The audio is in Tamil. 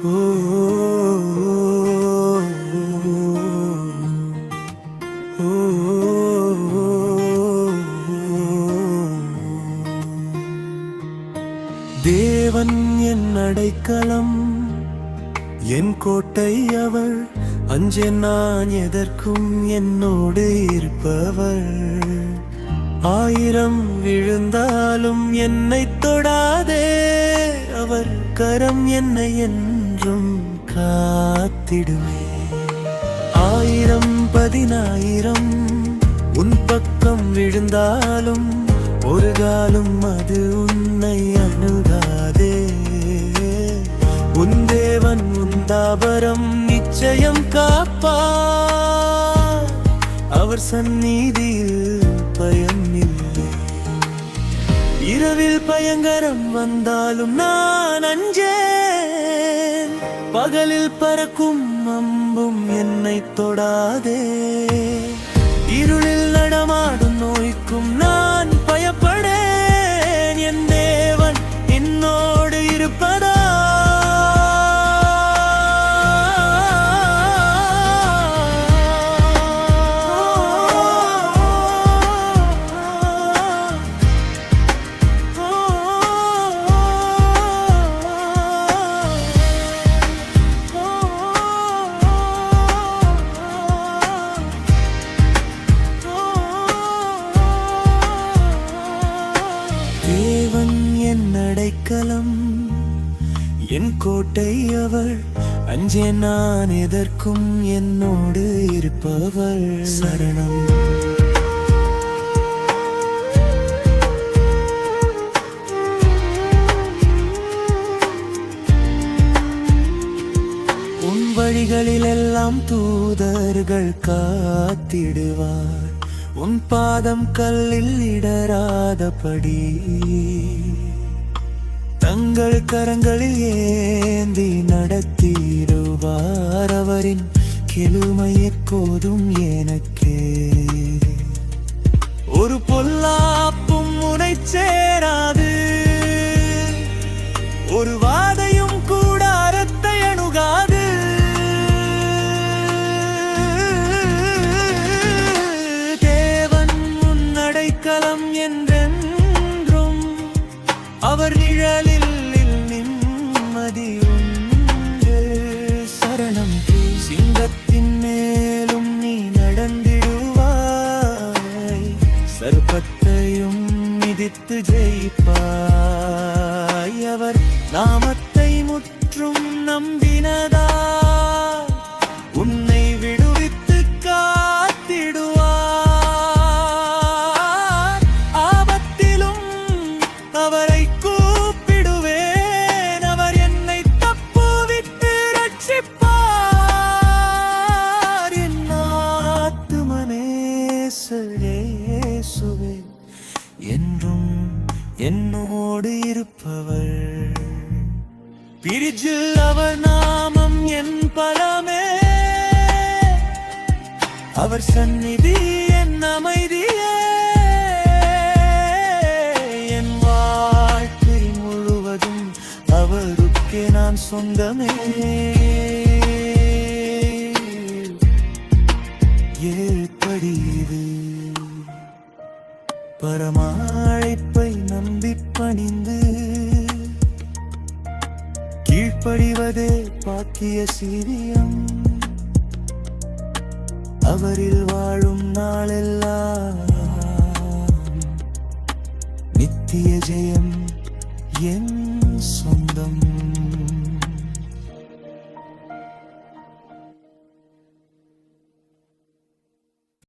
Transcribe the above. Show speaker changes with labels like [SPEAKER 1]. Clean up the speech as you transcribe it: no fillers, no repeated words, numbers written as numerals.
[SPEAKER 1] தேவன் என் அடைக்கலம், என் கோட்டை அவள், அஞ்சேன் நான் எதற்கும் என்னோடு இருப்பவள். ஆயிரம் விழுந்தாலும் என்னை தொடாதே, அவர் கரம் என்னை என்றும் காத்திடுமே. ஆயிரம் பதினாயிரம் உன் பக்கம் விழுந்தாலும் ஒரு காலம் அது உன்னை அணுகாதே. உன் தேவன் உன் தாபரம் நிச்சயம் காப்பார், அவர் சந்நிதியில் பயம் இல்லை. இரவில் பயங்கரம் வந்தாலும் நான் அஞ்சேன், பகலில் பறக்கும் அம்பும் என்னை தொடாதே. இருளில் நடமாடும் நோய்க்கும் நான் பயப்படேன், என் தேவன் என்னோடு இருப்பதா. தேவன் என் அடைக்கலம், என் கோட்டை அவள், அஞ்சேன் நான் எதற்கும் என்னோடு இருப்பவள். சரணம். உன் வழிகளில் எல்லாம் தூதர்கள் காத்திடுவார், உன் பாதம் கல்லில் இடராதபடி தங்கள் கரங்களில் ஏந்தி நடத்திடுவார். அவரின் கிழுமை எப்போதும் எனக்கே. ஒரு பொல்லாப்பும் உனை சேராது, ஒரு வாதையும் கூடாரத்தை அணுகாது. களம் என்றென்றும் அவர் நிழலில் நிம்மதி உண்டு. சரணம். சிங்கத்தின் மேலும் நீ நடந்திடுவாய், சர்ப்பத்தையும் மிதித்து ஜெயிப்பாய். அவர் நாமத்தை முற்றும் நம்பினதா உன்னை விடுவித்து காத்திடுவார். அவரை கூப்பிடுவேன், அவர் என்னை தப்புவித்து ரட்சிப்பார். என் ஆத்துமனேசரே இயேசுவே என்றும் என்னோடு இருப்பவர். பிரிஜில் அவர் நாமம் என் பலமே, அவர் சந்நிதி என் அமைதியே. அவருக்கே நான் சொந்தமே. ஏற்படிது பரமாழைப்பை நம்பி பணிந்து கீழ்ப்படிவதே பாக்கிய சீரியம். அவரில் வாழும் நாளெல்லாம் நித்திய ஜெயம் என் சொந்தம்.